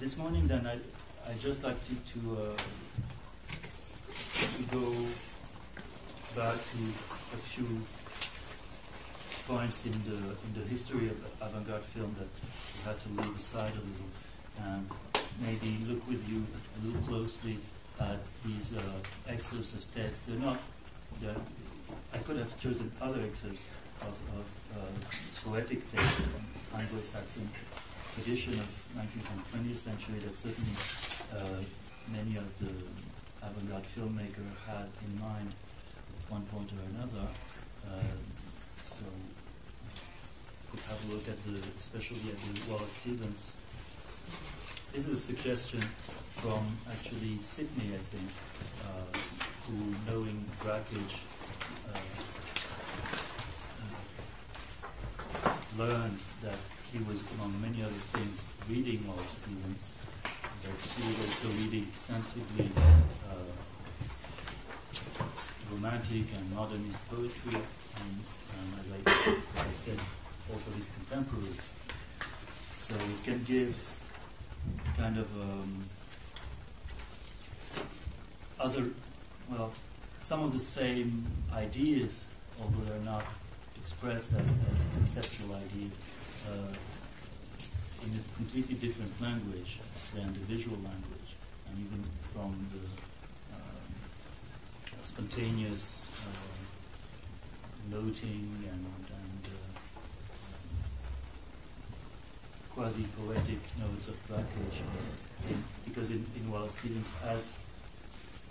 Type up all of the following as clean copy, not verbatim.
this morning, then I'd just like to go back to a few points in the history of avant-garde film that we had to leave aside a little, and maybe look with you a little closely at these excerpts of text. I could have chosen other excerpts of poetic text, Anglo-Saxon tradition of 19th and 20th century that certainly many of the avant-garde filmmakers had in mind at one point or another. So we could have a look at especially at the Wallace Stevens. This is a suggestion from actually Sydney, I think, who, knowing Brackage, learned that he was, among many other things, reading Wallace Stevens, but he was also reading extensively romantic and modernist poetry, and as I said, also his contemporaries. So it can give kind of some of the same ideas, although they're not expressed as conceptual ideas, in a completely different language than the visual language, and even from the spontaneous noting and quasi-poetic notes of Brackage, because in Wallace Stevens, as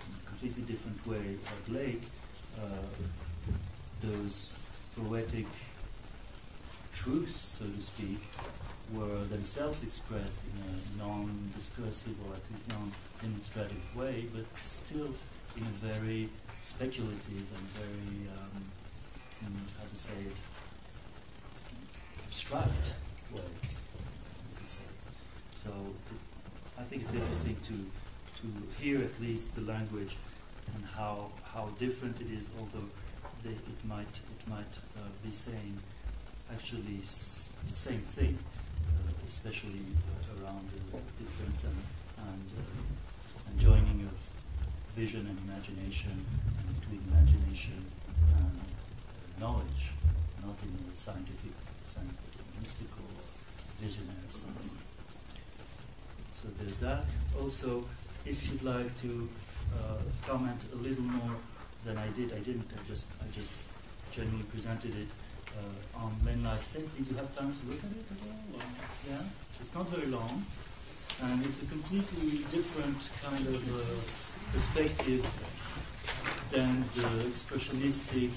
in a completely different way of Blake, those poetic truths, so to speak, were themselves expressed in a non-discursive or at least non-demonstrative way, but still in a very speculative and very, how to say it, abstract way, you could say. So I think it's interesting to hear at least the language and how different it is, although it might be saying actually the same thing, especially around the difference and joining of vision and imagination, and between imagination and knowledge, not in a scientific sense, but in a mystical or visionary sense. So there's that. Also, if you'd like to comment a little more than I did, I just generally presented it on Len Lye's text. Did you have time to look at it at all? Or, yeah, it's not very long, and it's a completely different kind of perspective than the expressionistic,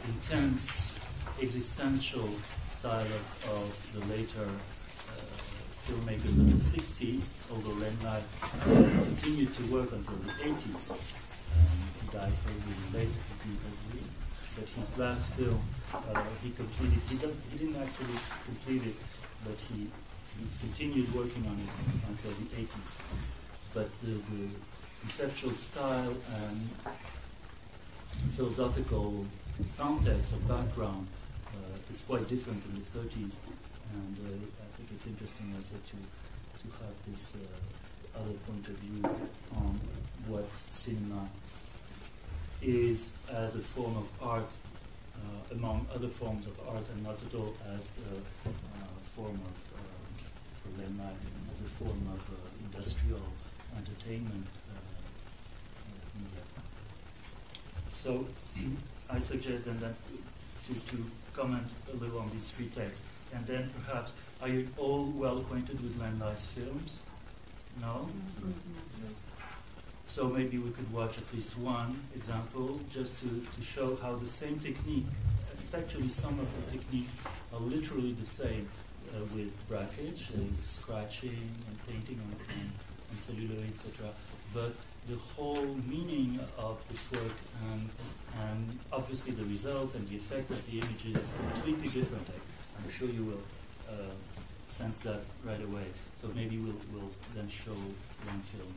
intense, existential style of the later filmmakers of the 60s, although Len Lye continued to work until the 80s. He died probably in the late 80s, I believe. But his last film, he completed. He didn't actually complete it, but he continued working on it until the 80s. But the conceptual style and philosophical context or background is quite different in the 30s, and I think it's interesting also to have this other point of view on what cinema is as a form of art, among other forms of art, and not at all as a form of, for Len Lye, as a form of industrial entertainment media. So I suggest then that to comment a little on these three texts, and then perhaps, are you all well acquainted with Len Lye's films? No? So maybe we could watch at least one example just to show how the same technique, it's actually some of the techniques are literally the same with Brackage, scratching and painting on celluloid, etc. But the whole meaning of this work and obviously the result and the effect of the images is completely different. I'm sure you will sense that right away. So maybe we'll then show one film.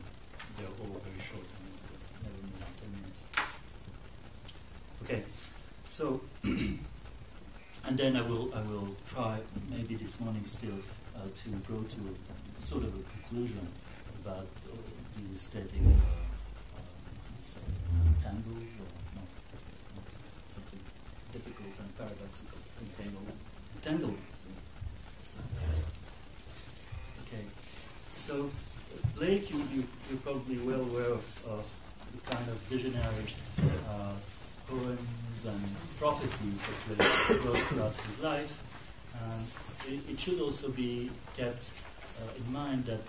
They're all very short, never more than 10 minutes. Okay, so and then I will try maybe this morning still to go to sort of a conclusion about these aesthetic tangle, or not something difficult and paradoxical, entangled. Okay, so Blake, you're probably well aware of the kind of visionary poems and prophecies that Blake wrote throughout his life. It should also be kept in mind that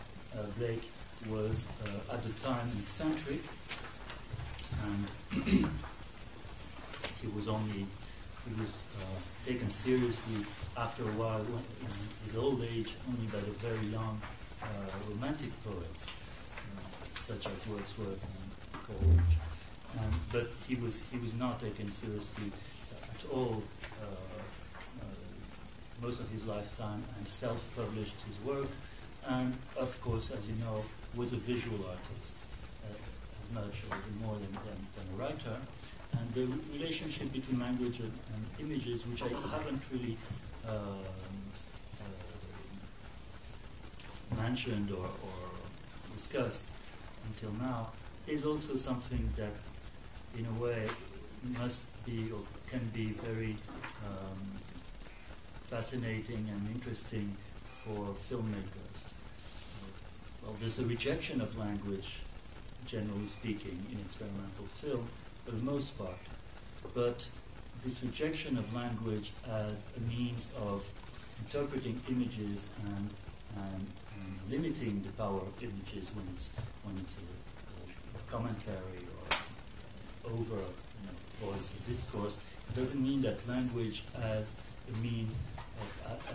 Blake was at the time eccentric, and he was taken seriously after a while in his old age only by the very young romantic poets such as Wordsworth and Coleridge. But he was not taken seriously at all most of his lifetime, and self-published his work, and of course, as you know, was a visual artist as much or even more than a writer. And the relationship between language and images, which I haven't really mentioned or discussed until now, is also something that, in a way, must be or can be very fascinating and interesting for filmmakers. Well, there's a rejection of language, generally speaking, in experimental film, for the most part. But this rejection of language as a means of interpreting images and limiting the power of images when it's a commentary or over voice or discourse, doesn't mean that language as a means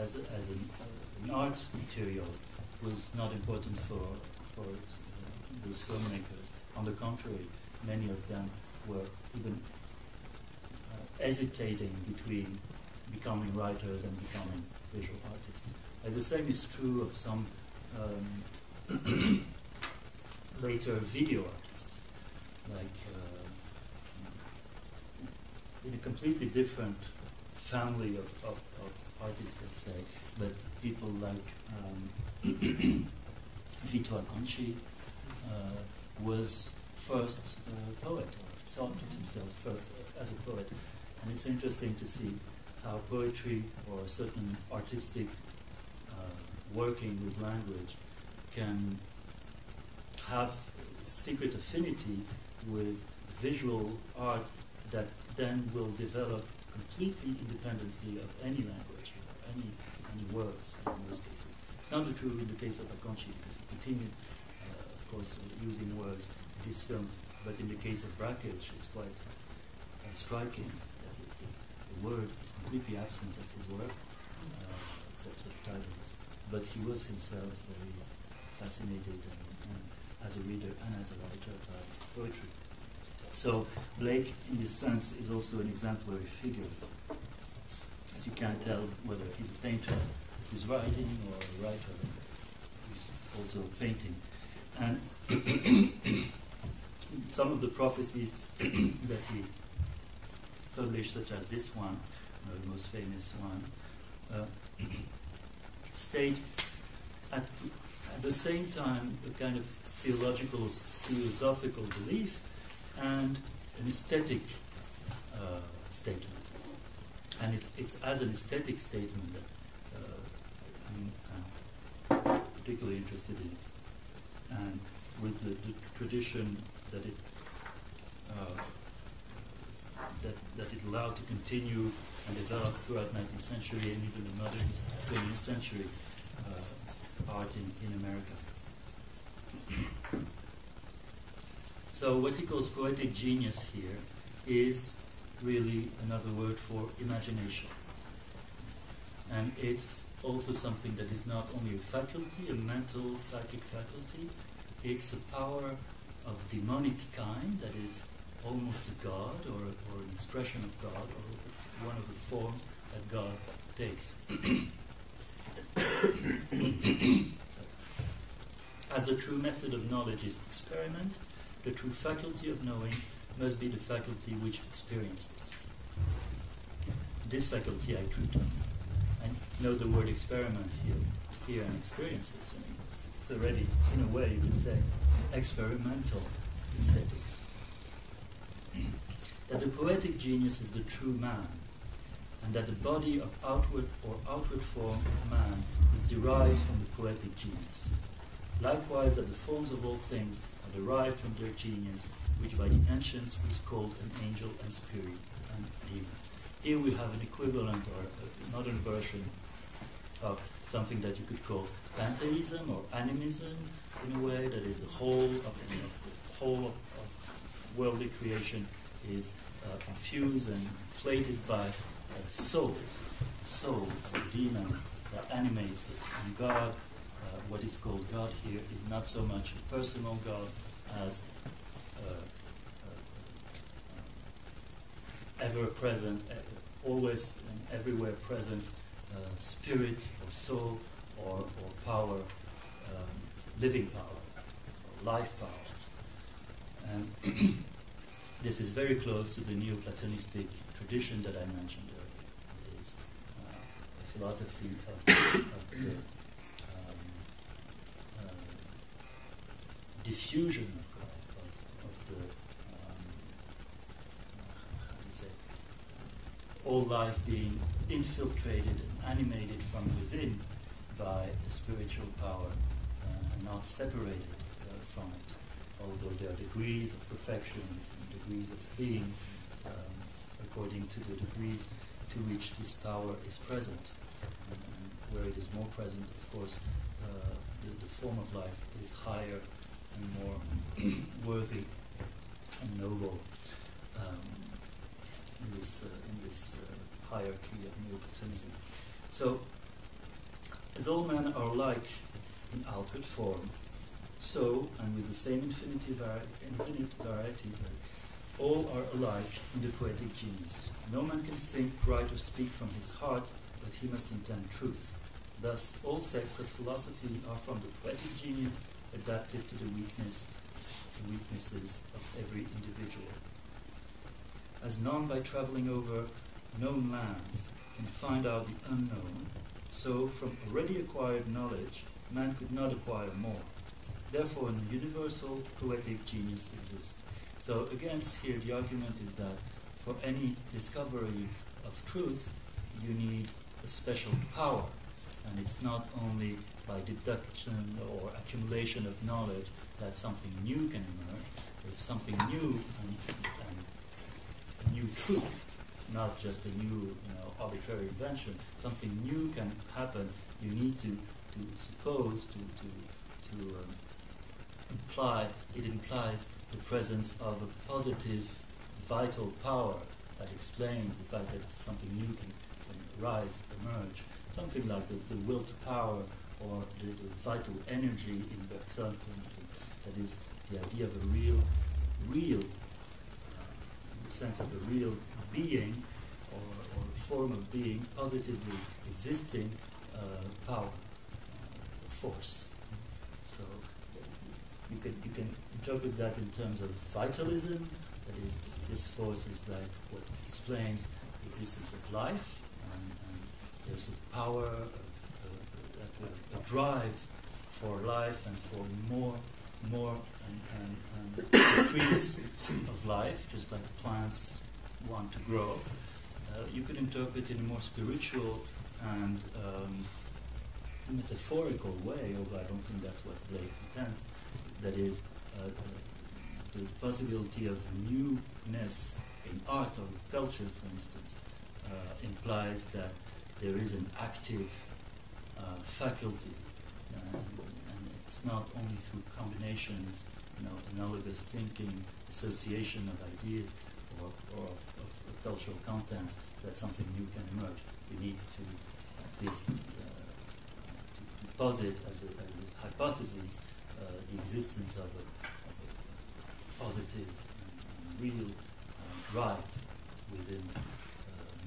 as an art material was not important for those filmmakers. On the contrary, many of them were even hesitating between becoming writers and becoming visual artists. And the same is true of some later video artists, like in a completely different family of artists, let's say, but people like Vito Acconci was first a poet, or thought of himself first as a poet. And it's interesting to see how poetry or certain artistic working with language can have secret affinity with visual art that then will develop completely independently of any language or any words in most cases. It's not true in the case of Acconci, because he continued, of course, using words in his film, but in the case of Brakhage, it's quite striking that the word is completely absent of his work, except for the titles. But he was himself very fascinated and as a reader and as a writer by poetry. So Blake, in this sense, is also an exemplary figure, as you can't tell whether he's a painter who's writing or a writer who's also painting. And some of the prophecies that he published, such as this one, the most famous one, state at the same time a kind of theological, philosophical belief and an aesthetic statement. And it's as an aesthetic statement that I'm particularly interested in. And with the tradition that it allowed to continue and develop throughout 19th century and even the modernist 20th century art in America. So what he calls poetic genius here is really another word for imagination. And it's also something that is not only a faculty, a mental, psychic faculty, it's a power of demonic kind that is almost a god or an expression of God or one of the forms that God takes. As the true method of knowledge is experiment, the true faculty of knowing must be the faculty which experiences. This faculty I treat of. And note the word experiment here. hear and experiences. I mean, it's already, in a way, you could say, experimental aesthetics. That the poetic genius is the true man, and that the body of outward form of man is derived from the poetic genius. Likewise, that the forms of all things are derived from their genius, which by the ancients was called an angel and spirit and demon. Here we have an equivalent or a modern version of something that you could call pantheism or animism, in a way, that is the whole of worldly creation is infused and inflated by souls, soul, a demon that animates it. And God, what is called God here, is not so much a personal God as ever-present, always and everywhere present spirit or soul or power, living power, or life power. And this is very close to the Neoplatonistic tradition that I mentioned earlier. It is a philosophy of the diffusion of God, of the how do you say, all life being infiltrated and animated from within by a spiritual power, and not separated from it. Although there are degrees of perfections and degrees of being, according to the degrees to which this power is present. And where it is more present, of course, the form of life is higher and more worthy and noble in this hierarchy of Neoplatonism. So, as all men are alike in outward form, so, and with the same infinite varieties, all are alike in the poetic genius. No man can think, write, or speak from his heart, but he must intend truth. Thus, all sects of philosophy are from the poetic genius, adapted to the weaknesses of every individual. As none by travelling over known lands can find out the unknown, so from already acquired knowledge, man could not acquire more. Therefore, a universal poetic genius exists. So against here, the argument is that for any discovery of truth, you need a special power. And it's not only by deduction or accumulation of knowledge that something new can emerge. If something new and a new truth, not just a new, arbitrary invention, something new can happen, you need to suppose, to imply, it implies the presence of a positive, vital power that explains the fact that something new can rise, emerge. Something like the will to power or the vital energy in Bergson, for instance. That is the idea of a real sense of a real being or a form of being, positively existing power, force. So you can interpret that in terms of vitalism. That is, this force is like what explains the existence of life, and there's a power, a drive for life and for more and increase of life, just like plants want to grow. You could interpret it in a more spiritual and metaphorical way, although I don't think that's what Blake's intent. That is, the possibility of newness in art or culture, for instance, implies that there is an active faculty, and it's not only through combinations, analogous thinking, association of ideas, or of cultural contents that something new can emerge. We need to at least to posit as a hypothesis the existence of a positive and real drive within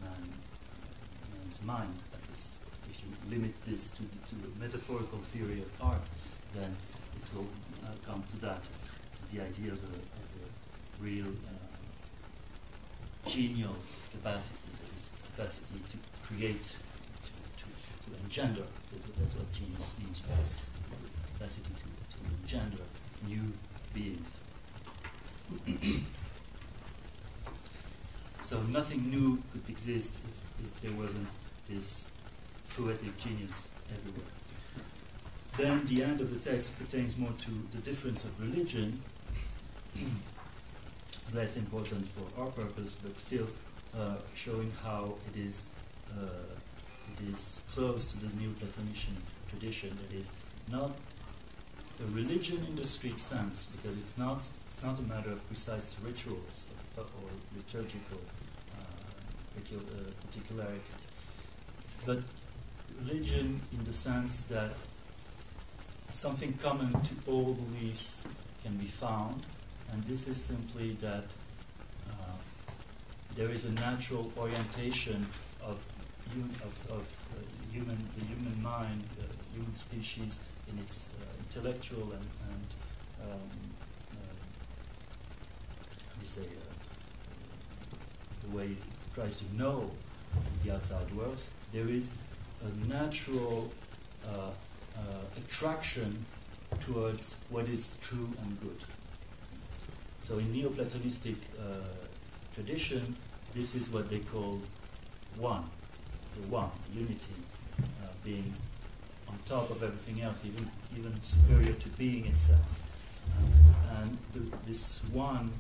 man's mind, at least. If you limit this to a metaphorical theory of art, then it will come to that, to the idea of a real genial capacity, that is, capacity to create, engender. That's what genius means, the capacity to engender new beings. So nothing new could exist if there wasn't this poetic genius everywhere. Then the end of the text pertains more to the difference of religion, less important for our purpose, but still showing how it is close to the Neoplatonician tradition. It is not a religion in the strict sense, because it's not a matter of precise rituals or liturgical particularities, but religion in the sense that something common to all beliefs can be found, and this is simply that there is a natural orientation of the human mind, human species, in its intellectual and the way it tries to know the outside world. There is a natural attraction towards what is true and good. So in Neoplatonistic tradition, this is what they call one, unity, being on top of everything else, even superior to being itself. And this one,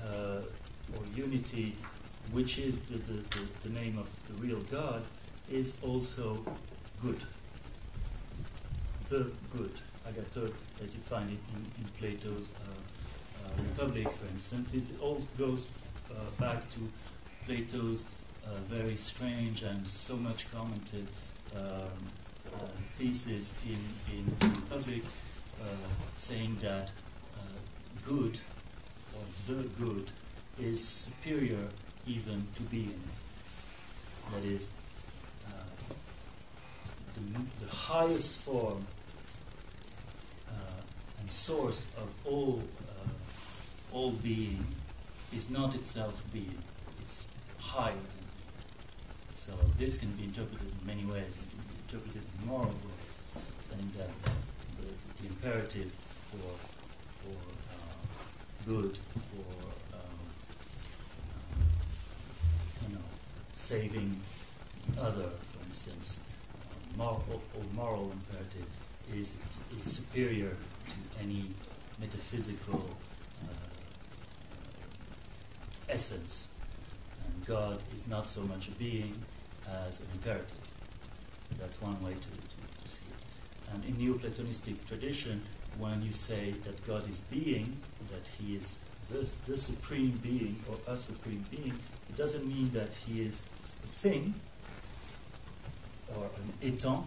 or unity, which is the name of the real God, is also good. The good, agathos, that you find it in Plato's Republic, for instance. It all goes back to Plato's very strange and so much commented thesis in Republic, saying that good, or the good, is superior even to being. That is, the highest form and source of all being is not itself being. It's higher than being. So this can be interpreted in many ways. It can be interpreted in moral ways, saying that the imperative for good, for saving other, for instance, moral imperative is superior to any metaphysical essence. And God is not so much a being as an imperative. That's one way to see it. And in Neoplatonistic tradition, when you say that God is being, that he is the supreme being or a supreme being, it doesn't mean that he is a thing or an étant,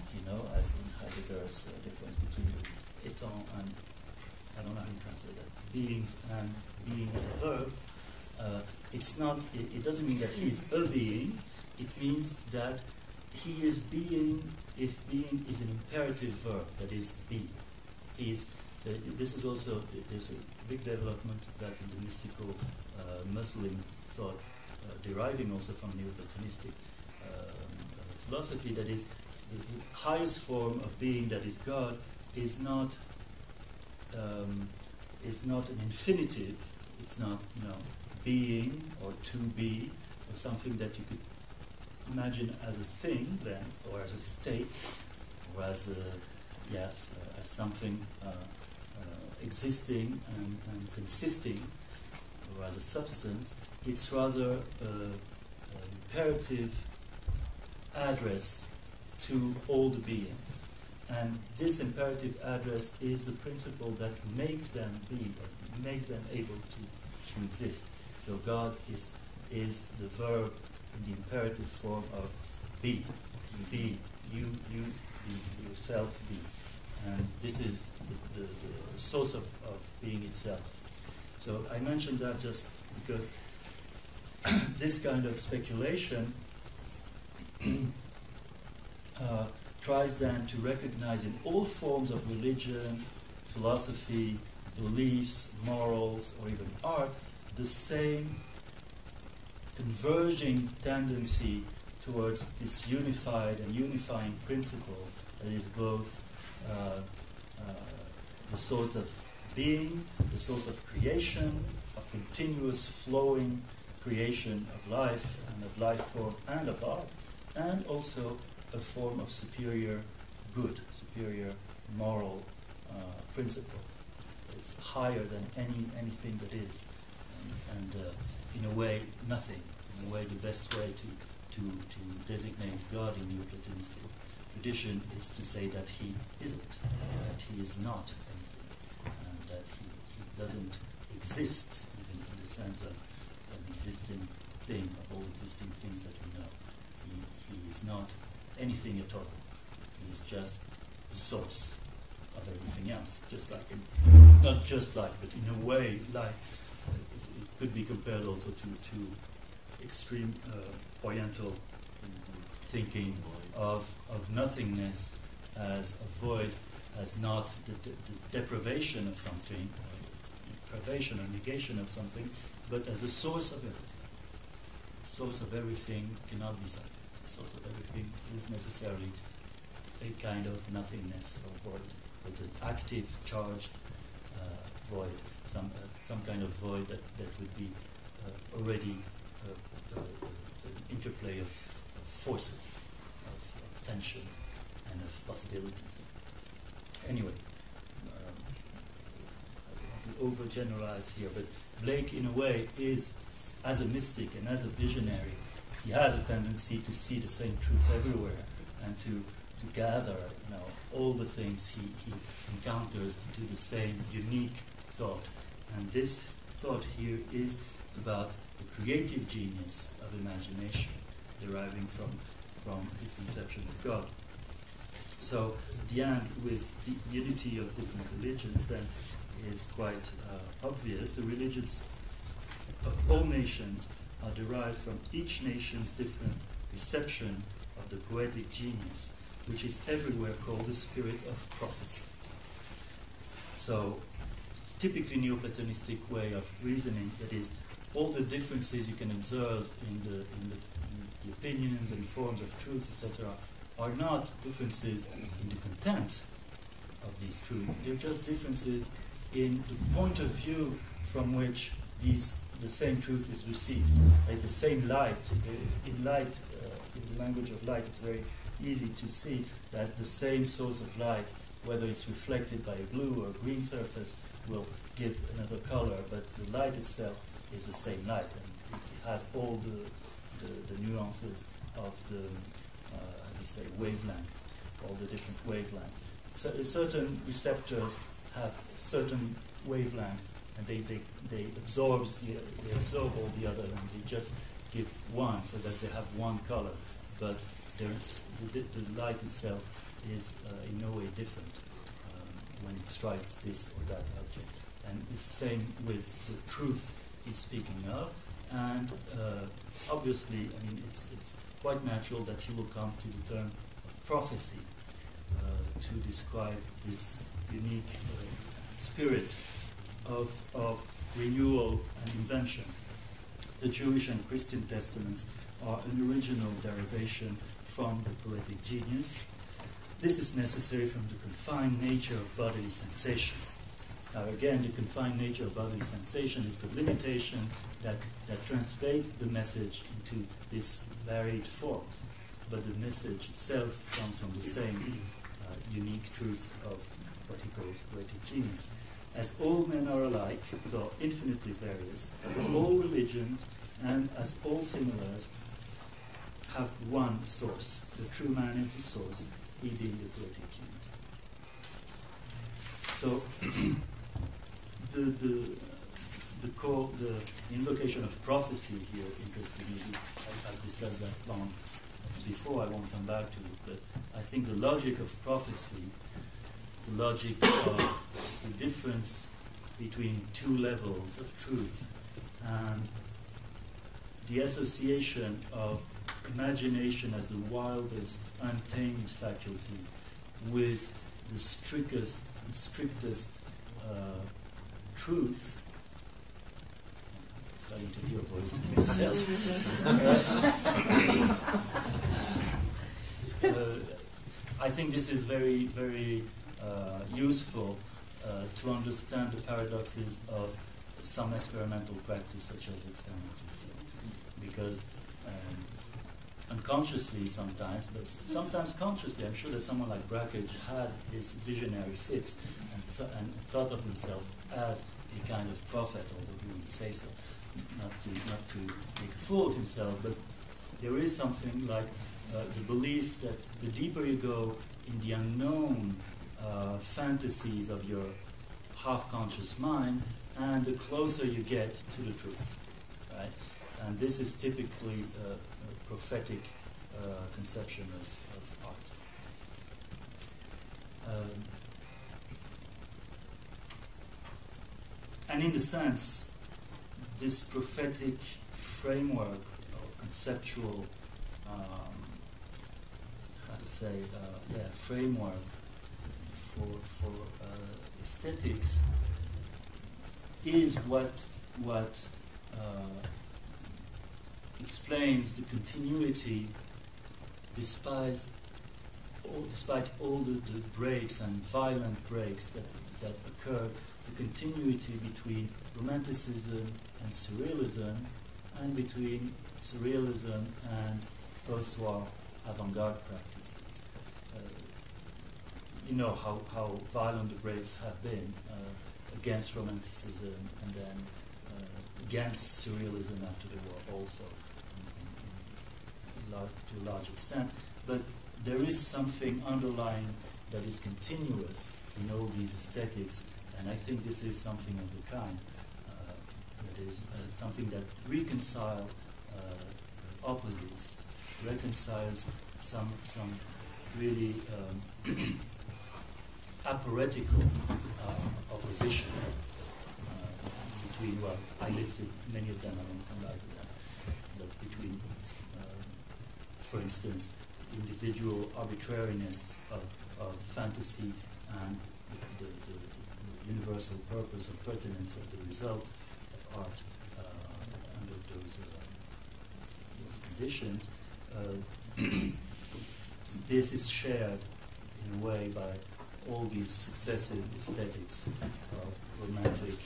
as in Heidegger's difference between étant and, I don't know how you translate that, beings and being as a verb. It doesn't mean that he is a being. It means that he is being if being is an imperative verb, that is, be. This is also, there's a big development that in the mystical Muslim thought, deriving also from Neoplatonistic philosophy, that is, the highest form of being, that is God, is not an infinitive. It's not, being or to be, or something that you could imagine as a thing then, or as a state, or as as something existing and consisting, or as a substance. It's rather an imperative address to all the beings. And this imperative address is the principle that makes them be, or makes them able to exist. So God is the verb in the imperative form of be. Be. You yourself be. And this is the source of being itself. So I mentioned that just because this kind of speculation tries then to recognize in all forms of religion, philosophy, beliefs, morals, or even art, the same converging tendency towards this unified and unifying principle that is both the source of being, the source of creation, of continuous flowing creation of life and of life form and of art, and also a form of superior good, superior moral principle. It's higher than anything that is, and in a way nothing. In a way, the best way to designate God in Neoplatonistic tradition is to say that he isn't, that he is not anything, and that he doesn't exist even in the sense of an existing thing, of all existing things that we know. He is not anything at all. He is just the source of everything else, just like him. Not just like, but in a way, like. It could be compared also to extreme Oriental thinking of nothingness as a void, as not the deprivation of something, deprivation or negation of something, but as a source of everything. The source of everything cannot be something. The source of everything is necessarily a kind of nothingness or void, but an active, charged void, some kind of void that would be already an interplay of forces, of tension, and of possibilities. Anyway, I don't want to overgeneralize here, but Blake, in a way, is, as a mystic and as a visionary, he has a tendency to see the same truth everywhere and to gather, all the things he encounters into the same unique thought. And this thought here is about the creative genius of imagination, deriving from his conception of God. So the end with the unity of different religions then is quite obvious. The religions of all nations are derived from each nation's different reception of the poetic genius, which is everywhere called the spirit of prophecy. So typically Neoplatonistic way of reasoning, that is, all the differences you can observe in the opinions and forms of truth, etc., are not differences in the content of these truths. They're just differences in the point of view from which the same truth is received. Like the same light. In light, in the language of light, it's very easy to see that the same source of light, whether it's reflected by a blue or green surface, will give another color, but the light itself is the same light, and it has all the nuances of the wavelength, all the different wavelengths. So certain receptors have certain wavelength, and they absorb all the other, and they just give one, so that they have one color. But the light itself is in no way different when it strikes this or that object. And it's the same with the truth he's speaking of. And obviously, I mean, it's quite natural that he will come to the term of prophecy to describe this unique spirit of renewal and invention. The Jewish and Christian testaments are an original derivation from the poetic genius. This is necessary from the confined nature of bodily sensation. Now again, the confined nature of bodily sensation is the limitation that translates the message into these varied forms. But the message itself comes from the same unique truth of what he calls poetic genius. As all men are alike, though infinitely various, as all religions and as all similars have one source. The true man is the source, he being the poetic genius. So the invocation of prophecy here interested me. I've discussed that long before, I won't come back to it, but I think the logic of prophecy, the logic of the difference between two levels of truth, and the association of imagination as the wildest, untamed faculty with the strictest truth. I'm starting to hear voices myself. think this is very, very useful to understand the paradoxes of some experimental practice, such as experimental film, because unconsciously sometimes, but sometimes consciously, I'm sure that someone like Brakhage had his visionary fits and thought of himself as a kind of prophet, although he wouldn't say so, not to make a fool of himself, but there is something like the belief that the deeper you go in the unknown fantasies of your half-conscious mind, and the closer you get to the truth, right? And this is typically a prophetic conception of art. And in the sense, this prophetic framework or conceptual, framework for aesthetics is what explains the continuity despite all the breaks and violent breaks that occur, the continuity between Romanticism and Surrealism, and between Surrealism and post-war avant-garde practices. You know how violent the breaks have been against Romanticism and then against Surrealism after the war also, to a large extent. But there is something underlying that is continuous in all these aesthetics, and I think this is something of the kind. That is something that reconciles opposites, reconciles some really apparatical opposition between, well, I listed many of them, I won't come back to that, but between, for instance, individual arbitrariness of fantasy and the universal purpose or pertinence of the result of art under those conditions. This is shared in a way by all these successive aesthetics of romantic,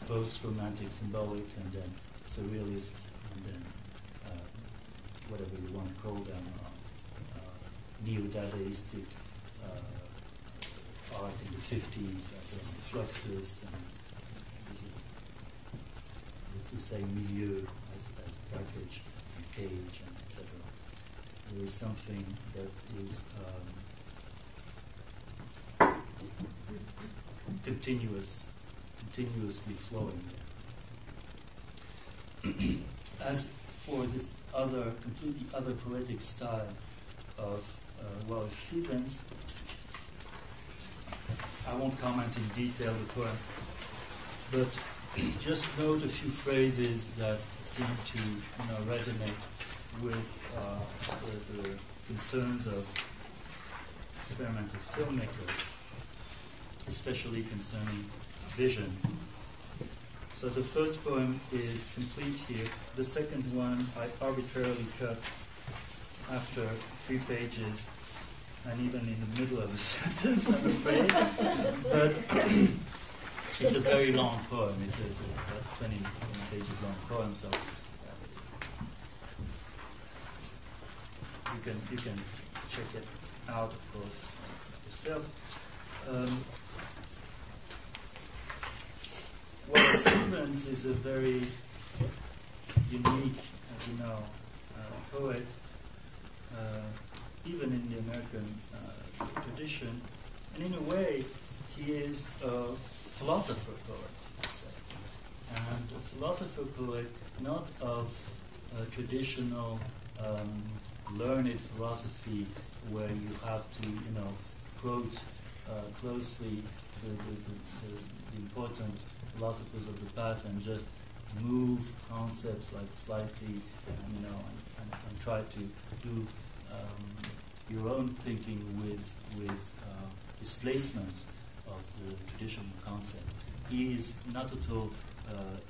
post-romantic, symbolic, and then surrealist, and then whatever you want to call them, neo-Dadaistic art in the 50s, like the Fluxus, and this is the same milieu as Brakhage and Cage, and etc. There is something that is continuously flowing there. As for this completely other poetic style of Wallace Stevens, I won't comment in detail the poem, but just note a few phrases that seem to resonate with the concerns of experimental filmmakers, especially concerning vision. So the first poem is complete here. The second one I arbitrarily cut after 3 pages, and even in the middle of a sentence, I'm afraid. But it's a very long poem. It's a 20 pages long poem, so you can check it out, of course, yourself. Wallace Stevens is a very unique, as you know, poet, even in the American tradition, and in a way, he is a philosopher poet, let's say, and a philosopher poet not of traditional learned philosophy where you have to, quote closely the important philosophers of the past and just move concepts like slightly, and try to do your own thinking with displacement of the traditional concept. He is not at all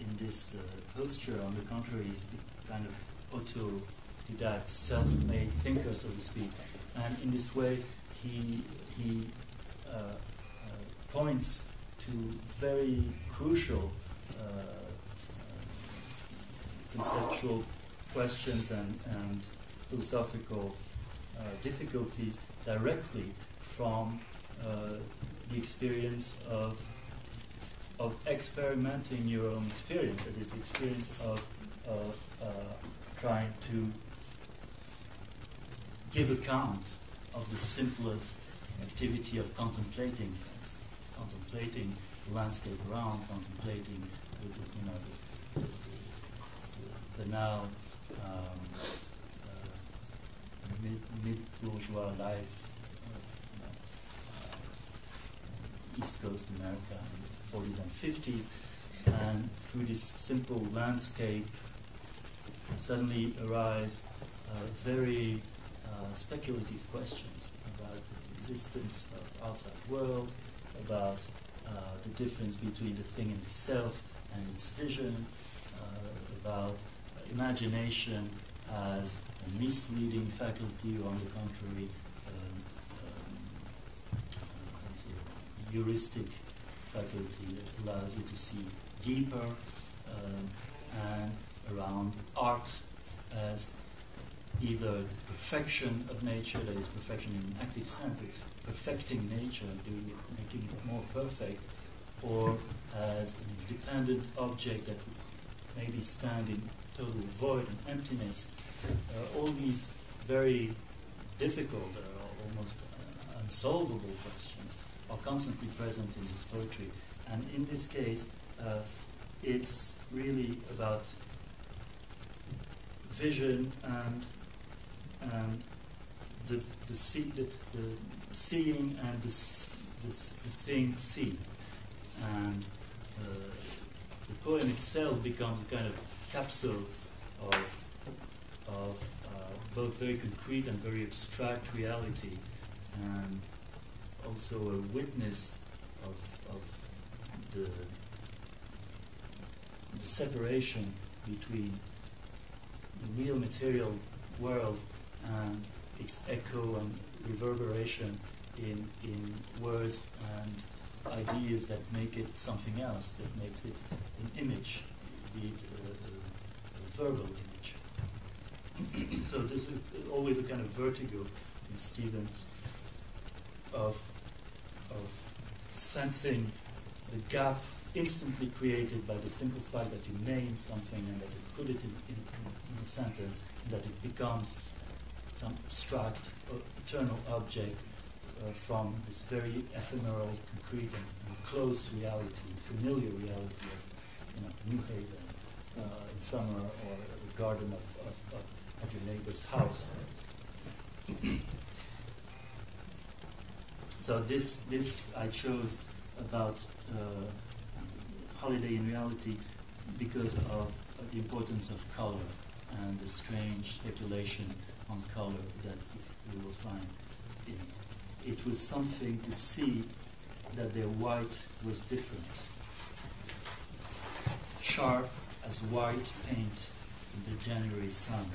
in this posture. On the contrary, he's the kind of autodidact, self-made thinker, so to speak. And in this way, he points to very crucial conceptual questions and philosophical difficulties directly from the experience of experimenting your own experience. That is, the experience of trying to give account of the simplest activity of contemplating things, contemplating the landscape around, contemplating the now mid-bourgeois life of East Coast America in the 40s and 50s, and through this simple landscape suddenly arise very speculative questions about the existence of outside world, about the difference between the thing in itself and its vision, about imagination as a misleading faculty, or on the contrary, heuristic faculty that allows you to see deeper, and around art as either perfection of nature, that is perfection in an active sense, perfecting nature, doing it, making it more perfect, or as an independent object that would maybe stand in total void and emptiness. All these very difficult, almost unsolvable questions are constantly present in this poetry. And in this case, it's really about vision and the seeing and the thing seen. And the poem itself becomes a kind of capsule of both very concrete and very abstract reality, and also a witness of the separation between the real material world and its echo and reverberation in words and ideas that make it something else, that makes it an image, be it a verbal image. So this is always a kind of vertigo in Stevens of sensing the gap instantly created by the simple fact that you name something and that you put it in a sentence, and that it becomes some abstract or eternal object from this very ephemeral, concrete and close reality, familiar reality of New Haven in summer, or the garden of your neighbor's house. So this I chose about Holiday in Reality because of the importance of color and the strange speculation on color that we will find in it. It was something to see that their white was different, sharp as white paint in the January sun.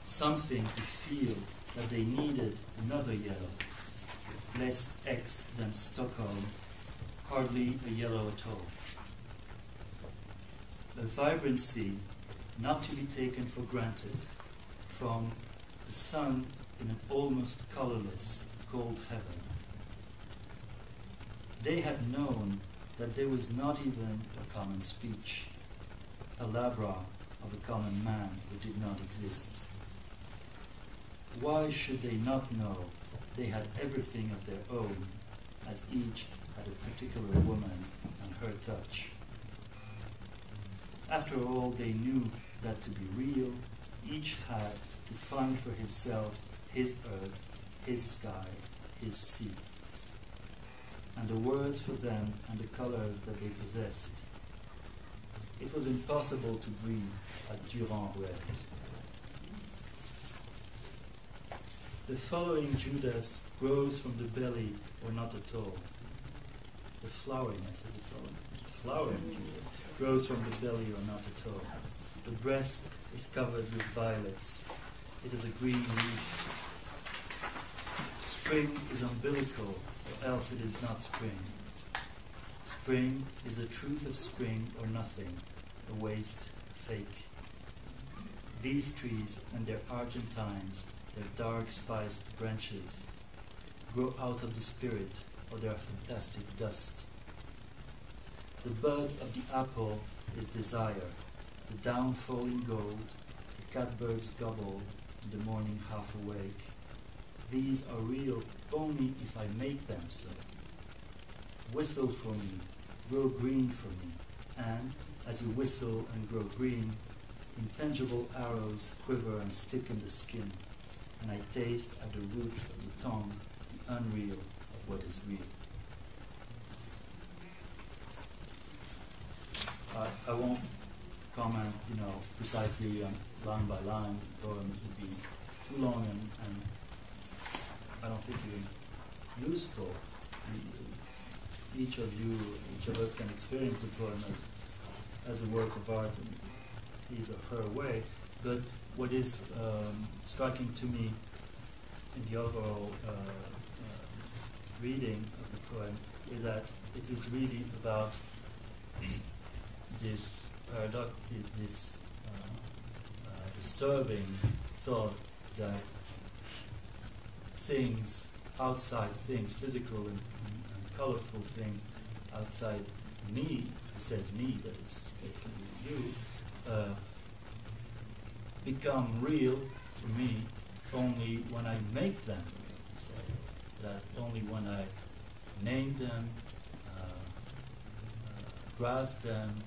Something to feel that they needed another yellow, less X than Stockholm, hardly a yellow at all. A vibrancy not to be taken for granted from the sun in an almost colorless, cold heaven. They had known that there was not even a common speech, a labra of a common man who did not exist. Why should they not know they had everything of their own, as each had a particular woman and her touch? After all, they knew that to be real, each had to find for himself his earth, his sky, his sea, and the words for them and the colors that they possessed. It was impossible to breathe at Durand-Ruel's. The following Judas grows from the belly, or not at all. The flowering, I said the flowering Judas grows from the belly, or not at all. The breast is covered with violets. it is a green leaf. Spring is umbilical, or else it is not spring. Spring is the truth of spring or nothing, a waste, fake. These trees and their Argentines, their dark spiced branches, grow out of the spirit of their fantastic dust. The bud of the apple is desire, the down-falling gold, the catbirds gobble in the morning half awake. These are real only if I make them so. Whistle for me, grow green for me, and as you whistle and grow green, intangible arrows quiver and stick in the skin, and I taste at the root of the tongue the unreal of what is real. I won't comment, precisely line by line. The poem would be too long and I don't think even useful. Each of us can experience the poem as a work of art in his or her way. But what is striking to me in the overall reading of the poem is that it is really about this paradox, this disturbing thought that things, outside things, physical and colorful things outside me, it says me, but it can be you, become real for me only when I make them. So that only when I name them, grasp them,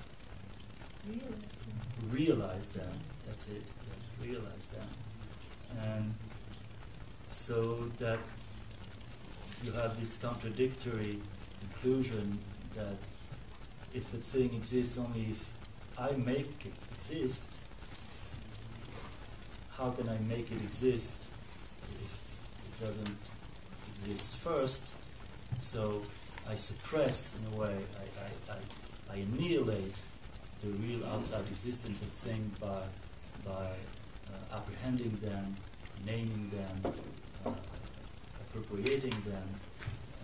realize them. That's it. Realize them, and so that you have this contradictory conclusion that if a thing exists only if I make it exist, how can I make it exist if it doesn't exist first? So I suppress, in a way, I annihilate the real outside existence of things by apprehending them, naming them, appropriating them,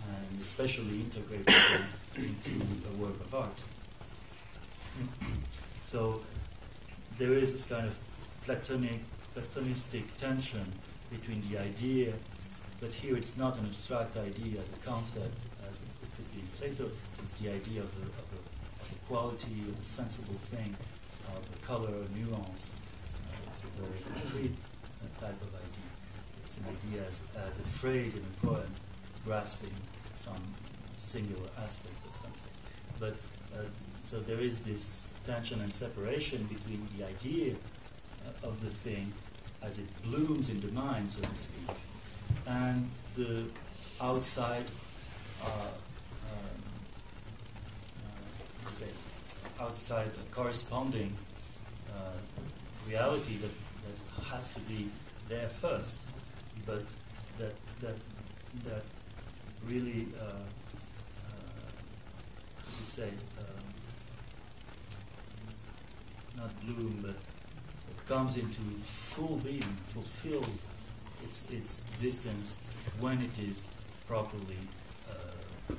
and especially integrating them into a work of art. So there is this kind of Platonistic tension between the idea, but here it's not an abstract idea as a concept, as it could be in Plato. It's the idea of a quality, of a sensible thing, of a color, a nuance. It's a very concrete type of idea. It's an idea as a phrase in a poem, grasping some singular aspect of something. But so there is this tension and separation between the idea of the thing as it blooms in the mind, so to speak, and the outside outside a corresponding reality that has to be there first, but that really not bloom, but it comes into full being, fulfills its existence when it is properly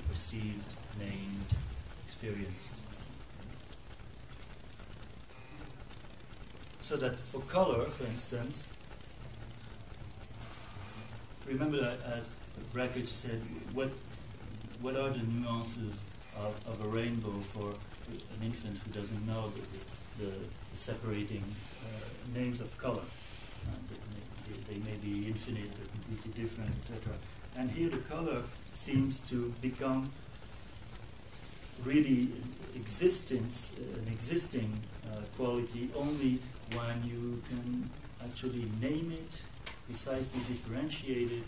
perceived, named, experienced. So that for color, for instance, remember that as Brackett said, what are the nuances of a rainbow for an infant who doesn't know the separating names of color? They may be infinite or completely different, etc. And here the color seems to become really an existing quality only when you can actually name it, precisely differentiate it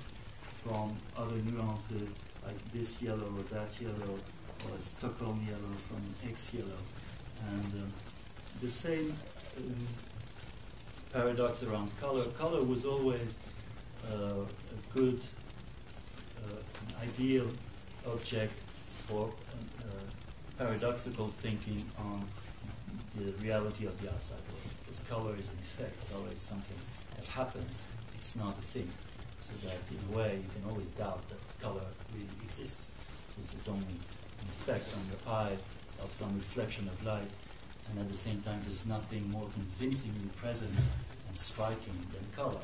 from other nuances like this yellow or that yellow, or Stockholm yellow from X yellow. And the same paradox around color. Color was always a good, ideal object for paradoxical thinking on the reality of the outside world, because color is an effect, color is something that happens, it's not a thing. So that in a way you can always doubt that color really exists, since it's only an effect on your eye of some reflection of light, and at the same time there's nothing more convincingly present and striking than color.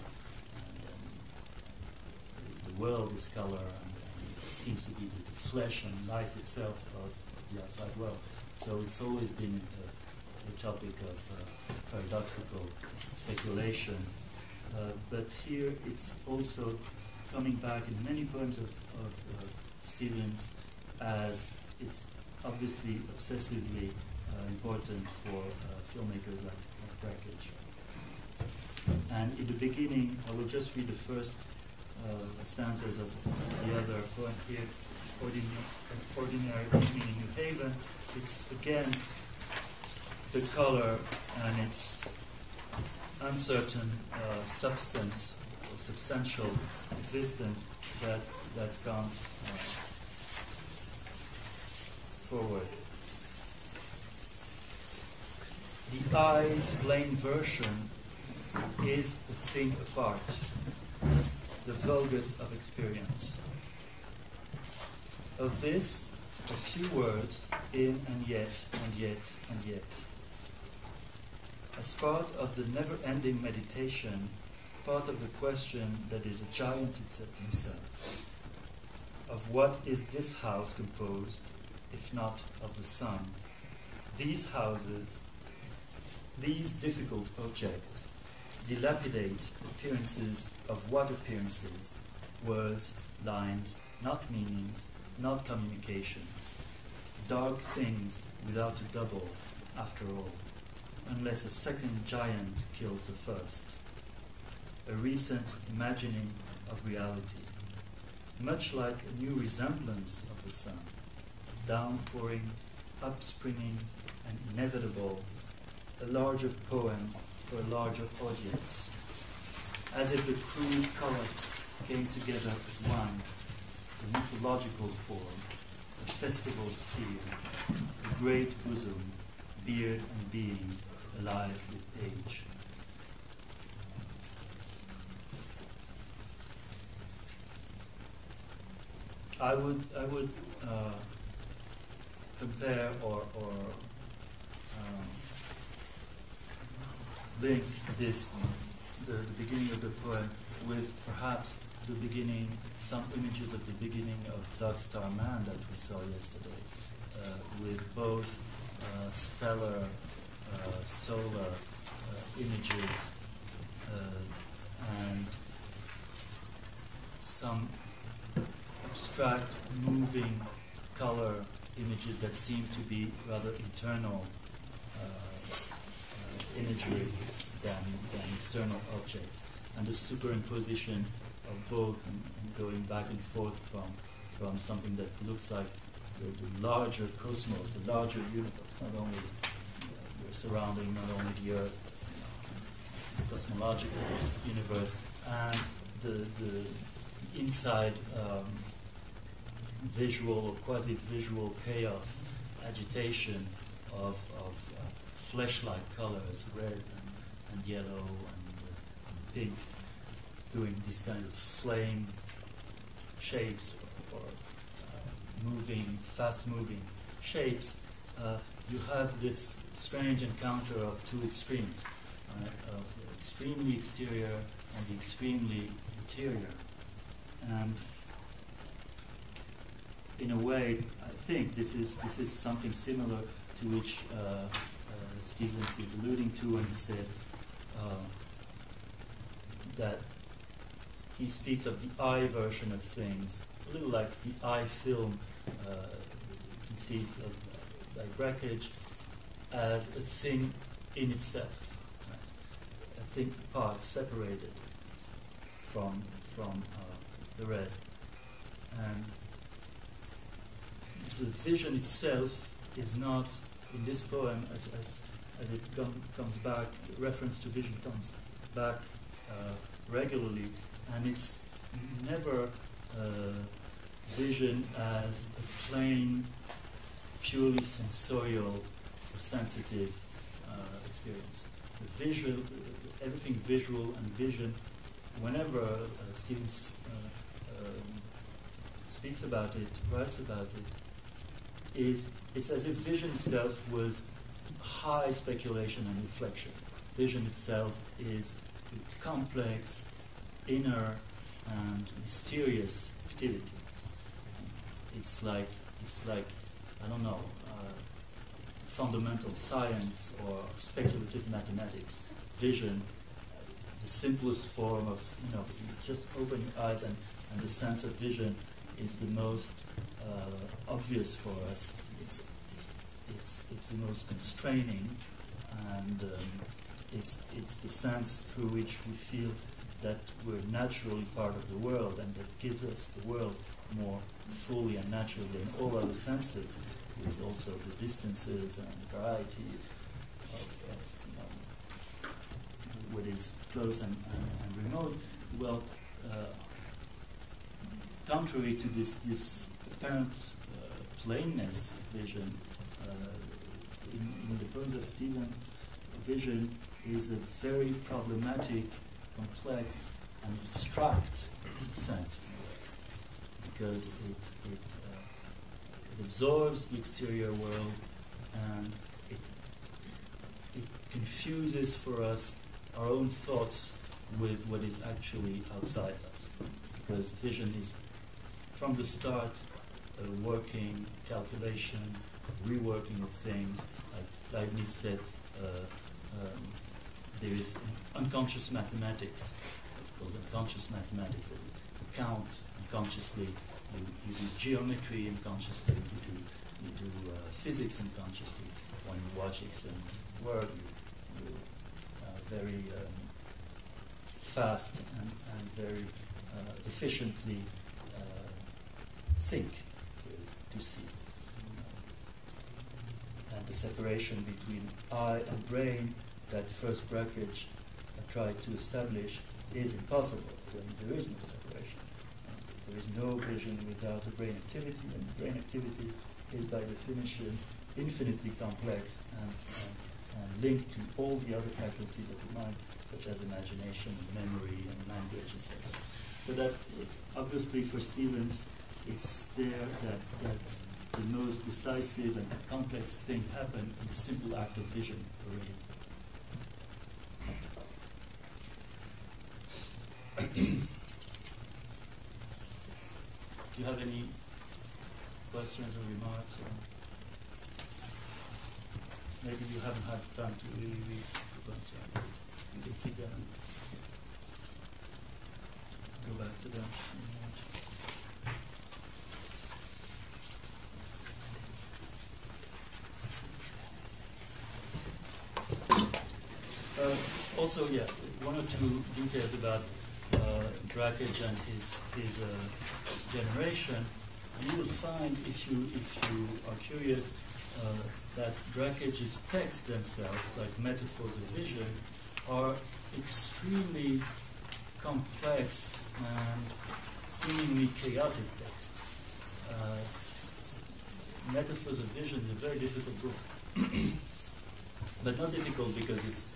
And the world is color, and it seems to be the flesh and life itself of the outside world. So it's always been the topic of paradoxical speculation. But here it's also coming back in many poems of Stevens, as it's obviously obsessively important for filmmakers like Brakhage. And in the beginning, I will just read the first stanzas of the other poem here, Ordinary Evening in New Haven. It's again the color and its uncertain substance or substantial existence that comes forward. The eye's plain version is a thing apart, the vulgate of experience. Of this, a few words in and yet, and yet, and yet. As part of the never-ending meditation, part of the question that is a giant himself. Of what is this house composed, if not of the sun? These houses, these difficult objects, dilapidate appearances of what appearances? Words, lines, not meanings, not communications. Dark things without a double, after all, unless a second giant kills the first. A recent imagining of reality, much like a new resemblance of the sun, downpouring, upspringing, and inevitable, a larger poem for a larger audience, as if the crude colors came together as one, a mythological form, a festival's tear, a great bosom, beard and being, alive with age. I would compare or link the beginning of the poem with perhaps the beginning, some images of the beginning of Dark Star Man that we saw yesterday, with both stellar, solar images and some abstract, moving color images that seem to be rather internal imagery than external objects, and the superimposition of both and going back and forth from something that looks like the larger cosmos, the larger universe, not only your surrounding, not only the Earth, the cosmological universe, and the inside visual or quasi-visual chaos, agitation of flesh-like colors, red and yellow and pink, doing these kind of flame shapes or moving, fast-moving shapes. You have this strange encounter of two extremes, of the extremely exterior and the extremely interior. And in a way, I think this is something similar to which Stevens is alluding to when he says that he speaks of the eye version of things, a little like the eye film conceived by Brakhage, as a thing in itself, right? A thing apart, separated from the rest. And the vision itself is not, in this poem, as it comes back, reference to vision comes back regularly, and it's never vision as a plain, purely sensorial or sensitive experience. the visual, everything visual and vision. Whenever Stevens speaks about it, writes about it, it's as if vision itself was high speculation and reflection. Vision itself is a complex, inner, and mysterious activity. It's like I don't know, fundamental science or speculative mathematics. Vision, the simplest form of, just open your eyes and the sense of vision is the most obvious for us. It's the most constraining, and it's the sense through which we feel that we're naturally part of the world, and that gives us the world more fully and naturally in all other senses, with also the distances and the variety of what is close and remote. Well, contrary to this apparent plainness vision, in the poems of Stevens, vision is a very problematic, complex, and abstract sense, because it absorbs the exterior world, and it confuses for us our own thoughts with what is actually outside us, because vision is from the start a working calculation, reworking of things. Like Leibniz said, there is unconscious mathematics. It's called unconscious mathematics. That you count unconsciously, you do geometry unconsciously, you do physics unconsciously. When you watch some work, you very fast and very efficiently think to see. And the separation between eye and brain, that first breakage I tried to establish, is impossible. There is no separation. There is no vision without the brain activity, and the brain activity is by definition infinitely complex and linked to all the other faculties of the mind, such as imagination, memory, and language, etc. So that, obviously for Stevens, it's there that the most decisive and complex thing happened in the simple act of vision already. Do you have any questions or remarks? Or maybe you haven't had time to really read, but you can keep them. Go back to them. Also, yeah, one or two details about Drackage and his generation. And you will find, if you are curious, that Drackage's texts themselves, like metaphors of vision, are extremely complex and seemingly chaotic texts. Metaphors of Vision is a very difficult book, but not difficult because it's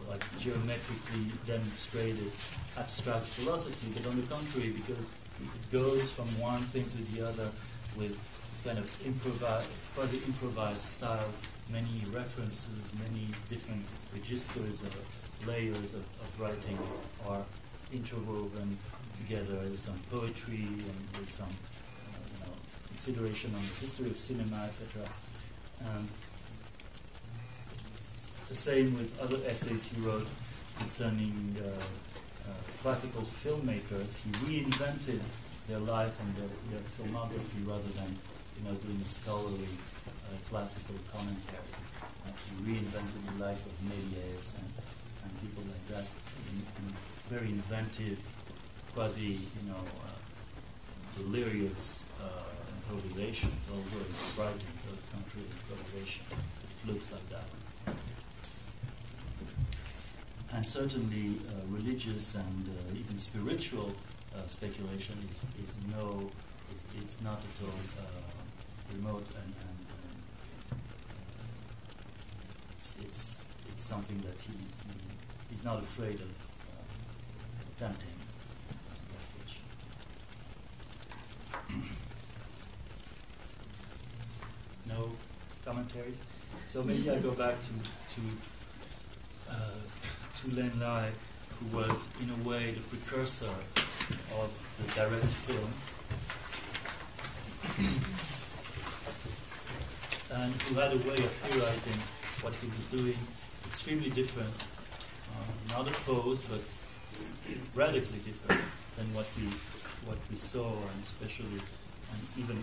like geometrically demonstrated abstract philosophy, but on the contrary, because it goes from one thing to the other with kind of quasi-improvised styles, many references, many different registers or layers of writing are interwoven together. There's some poetry and there's some consideration on the history of cinema, etc. The same with other essays he wrote concerning classical filmmakers. He reinvented their life and their filmography rather than doing a scholarly classical commentary. He reinvented the life of Méliès and people like that in very inventive, quasi delirious improvisations, although it's writing, so it's not really improvisation. It looks like that. And certainly religious and even spiritual speculation is not at all remote, and it it's something that he's not afraid of attempting. No commentaries. So maybe I go back to Len Lye, who was in a way the precursor of the direct film, and who had a way of theorizing what he was doing extremely different, not opposed, but radically different than what we saw, and especially and even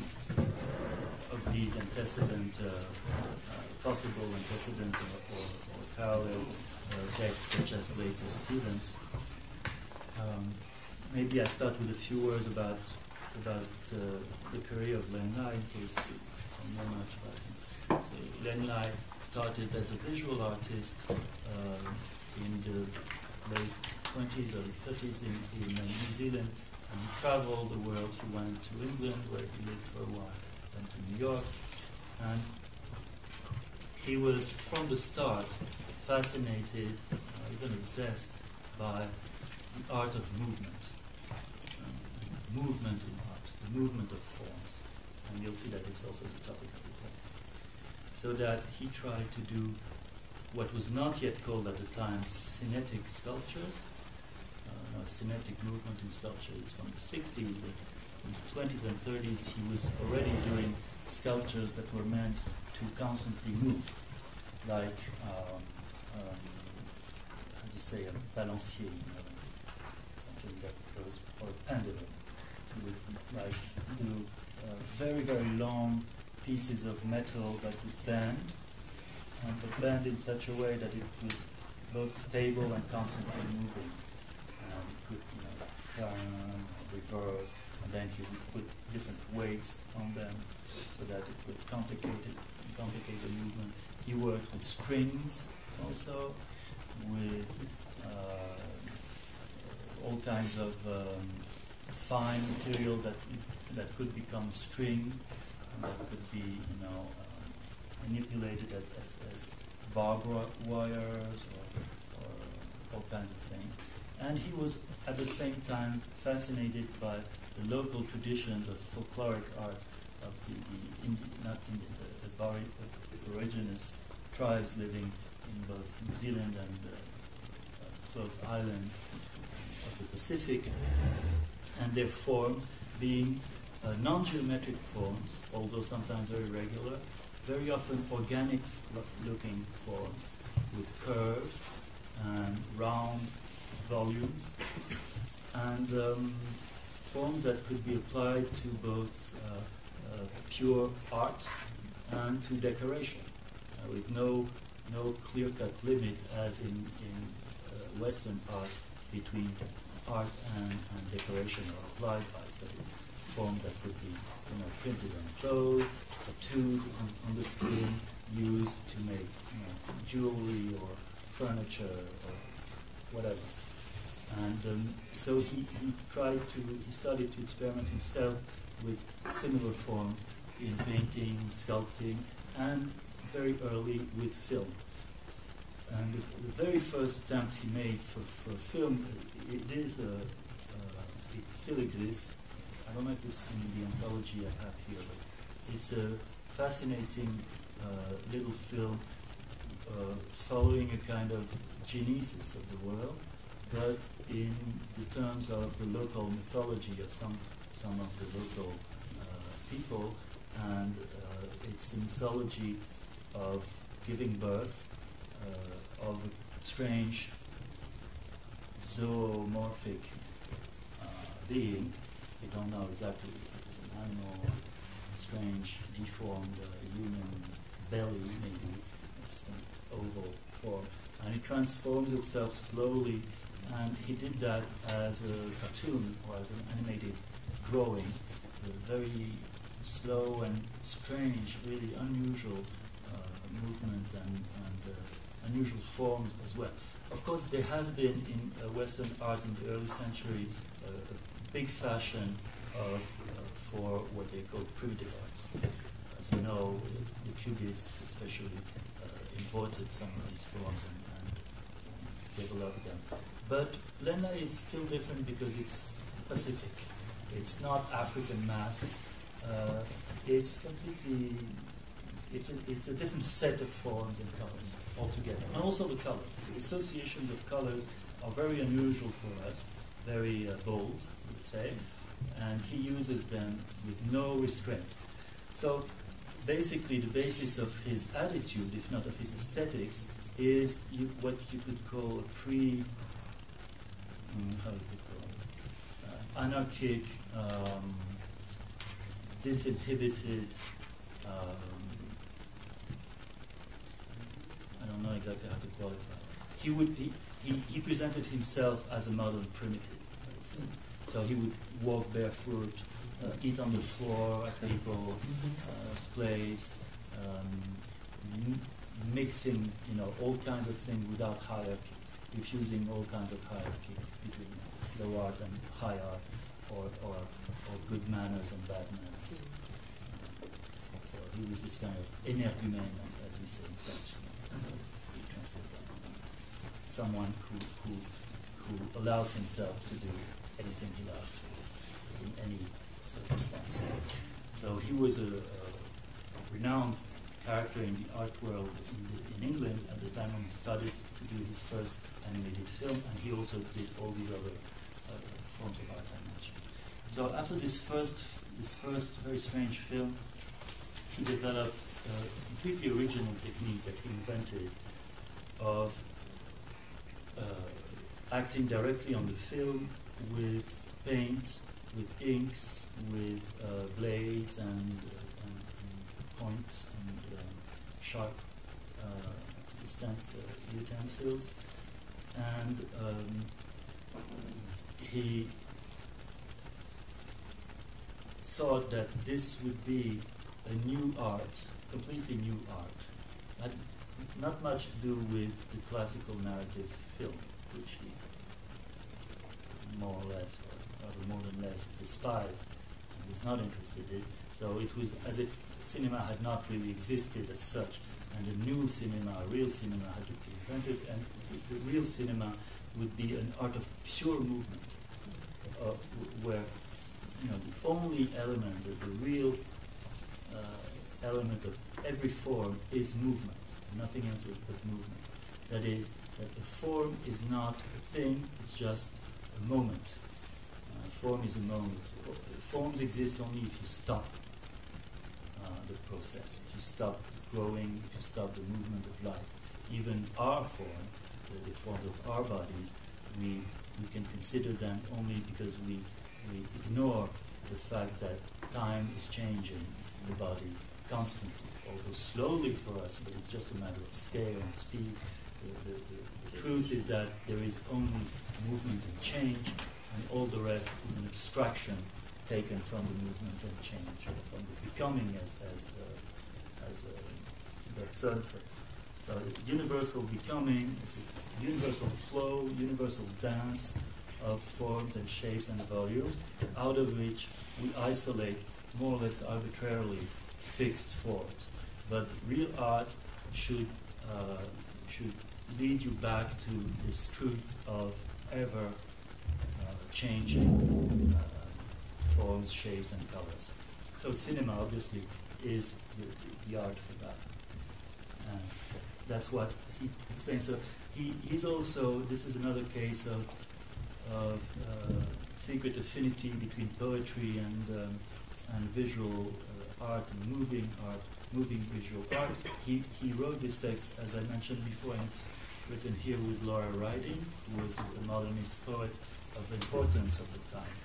of these antecedent, possible antecedent or parallel texts such as Blake's Students. Maybe I start with a few words about the career of Len Lye, in case you don't know much about him. So Len Lye started as a visual artist in the late 20s, early 30s in New Zealand. And he traveled the world. He went to England, where he lived for a while, then to New York. And he was, from the start, fascinated, even obsessed, by the art of movement. Movement in art, the movement of forms. And you'll see that it's also the topic of the text. So that he tried to do what was not yet called at the time cinetic sculptures. Cinetic movement in sculpture is from the 60s, but in the 20s and 30s he was already doing sculptures that were meant to constantly move, like, how do you say, a balancier, something that goes, or a pendulum, with like very, very long pieces of metal that would bend, but bend in such a way that it was both stable and constantly moving. Could, turn, reverse, and then he would put different weights on them so that it would complicate the movement. He worked with springs also, with all kinds of fine material that could become string, and that could be, manipulated as barbed wires or all kinds of things. And he was at the same time fascinated by the local traditions of folkloric art of the aboriginous tribes living in both New Zealand and close islands of the Pacific, and their forms being non-geometric forms, although sometimes very regular, very often organic-looking forms with curves and round volumes, and forms that could be applied to both pure art and to decoration, with no clear-cut limit, as in Western art, between art and decoration or applied art. That is, forms that could be printed on clothes, tattooed on the skin, used to make jewelry or furniture or whatever. And so he started to experiment himself with similar forms in painting, sculpting, and very early with film. And the very first attempt he made for film, it still exists. I don't know if it's in the anthology I have here, but it's a fascinating little film following a kind of genesis of the world, but in the terms of the local mythology of some of the local people, and it's a mythology of giving birth of a strange zoomorphic being. We don't know exactly if it is an animal, strange, deformed human belly, maybe. It's an oval form. And it transforms itself slowly, and he did that as a cartoon or as an animated drawing, very slow and strange, really unusual movement and unusual forms as well. Of course, there has been in Western art in the early century a big fashion for what they call primitive art. As you know, the Cubists especially imported some of these forms and develop them. But Len Lye is still different because it's Pacific. It's not African masks. It's completely, it's a different set of forms and colors altogether. And also the colors. The associations of colors are very unusual for us, very bold, I would say. And he uses them with no restraint. So basically the basis of his attitude, if not of his aesthetics, is what you could call a anarchic, disinhibited, I don't know exactly how to qualify it. He presented himself as a modern primitive, I would say. So he would walk barefoot, eat on the floor at people's place, mixing, all kinds of things without hierarchy, refusing all kinds of hierarchy between low art and high art, or good manners and bad manners. So he was this kind of énergumène, as we say in French. Someone who allows himself to do anything he loves in any circumstance. So he was a renowned character in the art world in England at the time when he started to do his first animated film, and he also did all these other forms of art I mentioned. So after this first very strange film, he developed a completely original technique that he invented of acting directly on the film with paint, with inks, with blades and points and sharp stamp utensils. And he thought that this would be a new art, completely new art. Had not much to do with the classical narrative film, which he more or less, or rather more than less, despised and was not interested in. So it was as if cinema had not really existed as such, and a new cinema, a real cinema, had to be invented, and the real cinema would be an art of pure movement, where the only element, the real element of every form is movement, nothing else but movement. That is, that a form is not a thing, it's just a moment. Form is a moment. Forms exist only if you stop the process, if you stop growing, if you stop the movement of life. Even our form, the form of our bodies, we can consider them only because we ignore the fact that time is changing the body constantly, although slowly for us, but it's just a matter of scale and speed. The truth is that there is only movement and change, and all the rest is an abstraction taken from the movement and change, or from the becoming, as Bergson said. So universal becoming is a universal flow, universal dance of forms and shapes and volumes, out of which we isolate more or less arbitrarily fixed forms. But real art should lead you back to this truth of ever changing forms, shapes, and colors. So cinema obviously is the art for that. That's what he explains. So he's also, this is another case of secret affinity between poetry and visual art and moving visual art. He wrote this text, as I mentioned before, and it's written here with Laura Riding, who was a modernist poet of importance of the time,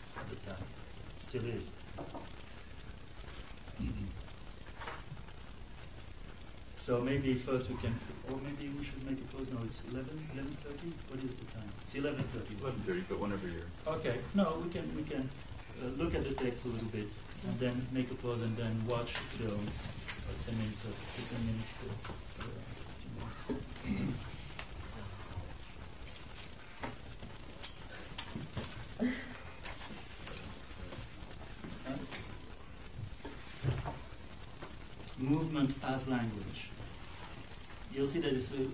still is. So maybe first we can, or maybe we should make a pause. No, it's 11:30. What is the time? It's 11:30. 11:30, but whenever you're. Okay. No, we can look at the text a little bit, and then make a pause, and then watch the film for 10 minutes or 15 minutes or 15 minutes. Movement as language. You'll see that it's a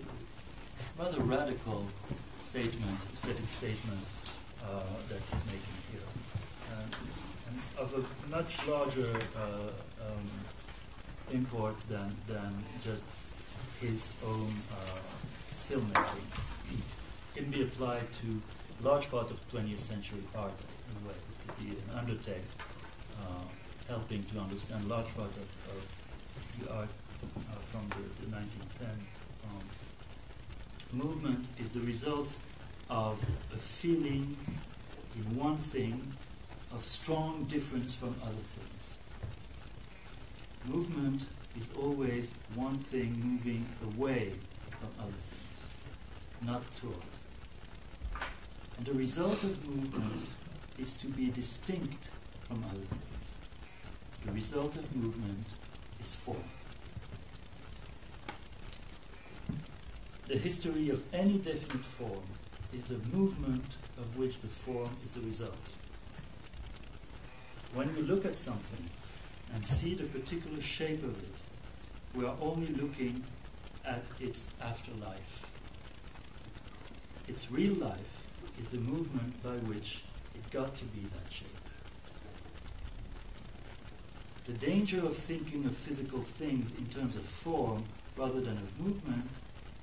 rather radical aesthetic statement that he's making here. And of a much larger import than just his own filmmaking. It can be applied to a large part of 20th century art in a way. It could be an undertext helping to understand a large part of the art from the 1910 movement is the result of a feeling in one thing of strong difference from other things. Movement is always one thing moving away from other things, not toward. And the result of movement is to be distinct from other things. The result of movement is form. The history of any definite form is the movement of which the form is the result. When we look at something and see the particular shape of it, we are only looking at its afterlife. Its real life is the movement by which it got to be that shape. The danger of thinking of physical things in terms of form rather than of movement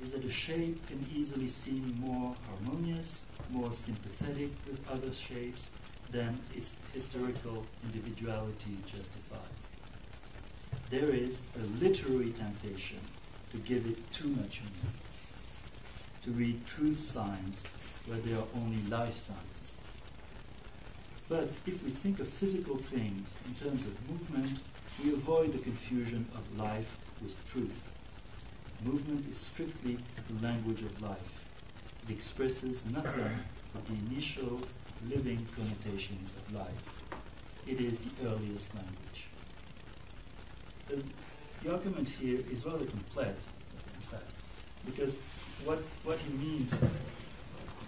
is that a shape can easily seem more harmonious, more sympathetic with other shapes than its historical individuality justified. There is a literary temptation to give it too much meaning, to read truth signs where they are only life signs. But if we think of physical things in terms of movement, we avoid the confusion of life with truth. Movement is strictly the language of life. It expresses nothing but the initial living connotations of life. It is the earliest language. The argument here is rather complex, in fact, because what he means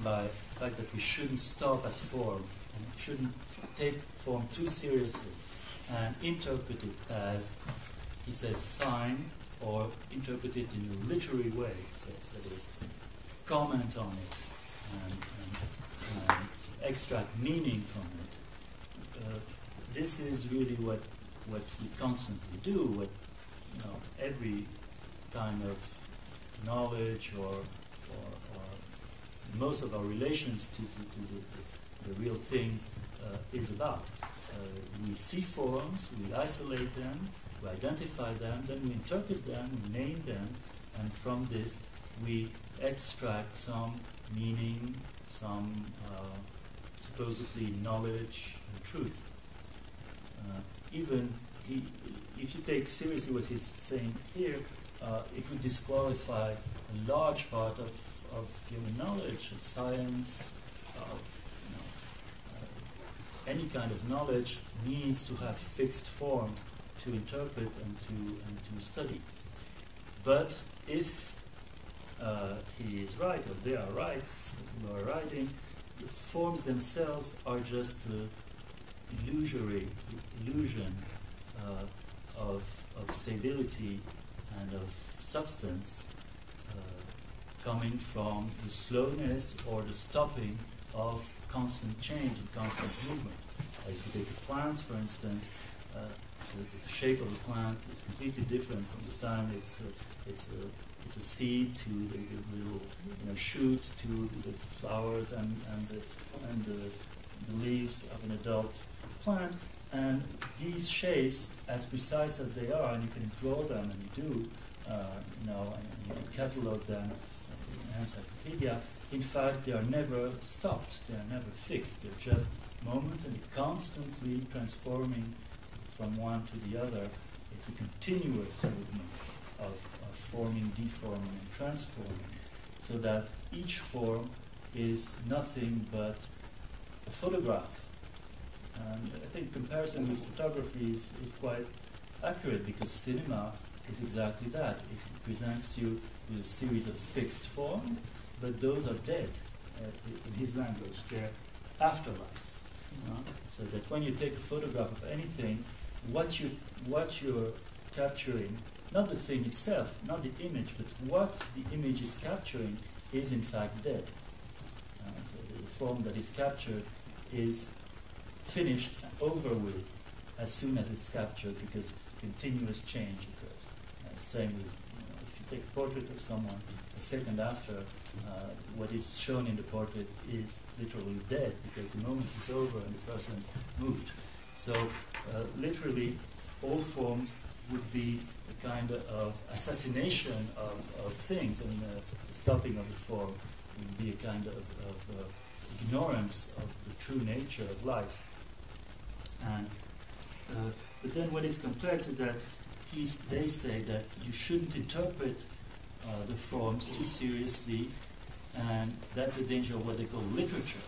by the fact that we shouldn't stop at form and shouldn't take form too seriously and interpret it as, he says, sign, or interpret it in a literary way, he says, that is, comment on it and extract meaning from it. This is really what we constantly do, what every kind of knowledge or most of our relations to the real things is about. We see forms, we isolate them, we identify them, then we interpret them, we name them, and from this we extract some meaning, some supposedly knowledge and truth. If you take seriously what he's saying here, it would disqualify a large part of human knowledge, of science, any kind of knowledge needs to have fixed forms to interpret and to study. But if he is right, or they are right, who are writing, the forms themselves are just illusion of stability and of substance coming from the slowness or the stopping of constant change and constant movement. As you take a plant, for instance, the shape of the plant is completely different from the time it's a seed to the little shoot to the flowers and the leaves of an adult plant. And these shapes, as precise as they are, and you can draw them, and you do, and you can catalog them in encyclopedia. In fact, they are never stopped. They are never fixed. They're just moments, and they're constantly transforming from one to the other. It's a continuous movement of forming, deforming, and transforming, so that each form is nothing but a photograph. And I think comparison with photography is quite accurate, because cinema is exactly that. It presents you with a series of fixed forms, but those are dead in his language. They're afterlife. So that when you take a photograph of anything, what you're capturing, not the thing itself, not the image, but what the image is capturing is in fact dead. So the form that is captured is finished, over with, as soon as it's captured, because continuous change occurs. Same with, if you take a portrait of someone, a second after, what is shown in the portrait is literally dead, because the moment is over and the person moved. So literally, all forms would be a kind of assassination of things, and the stopping of the form would be a kind of ignorance of the true nature of life. And but then what is complex is that they say that you shouldn't interpret the forms too seriously, and that's the danger of what they call literature,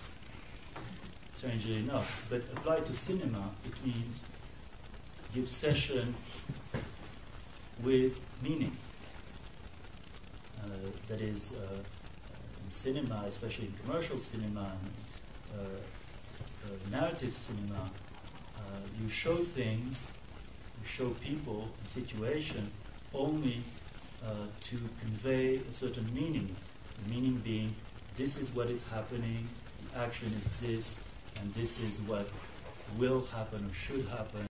strangely enough. But applied to cinema, it means the obsession with meaning. That is, in cinema, especially in commercial cinema and narrative cinema, you show things, you show people, a situation, only to convey a certain meaning. The meaning being, this is what is happening, the action is this, and this is what will happen or should happen.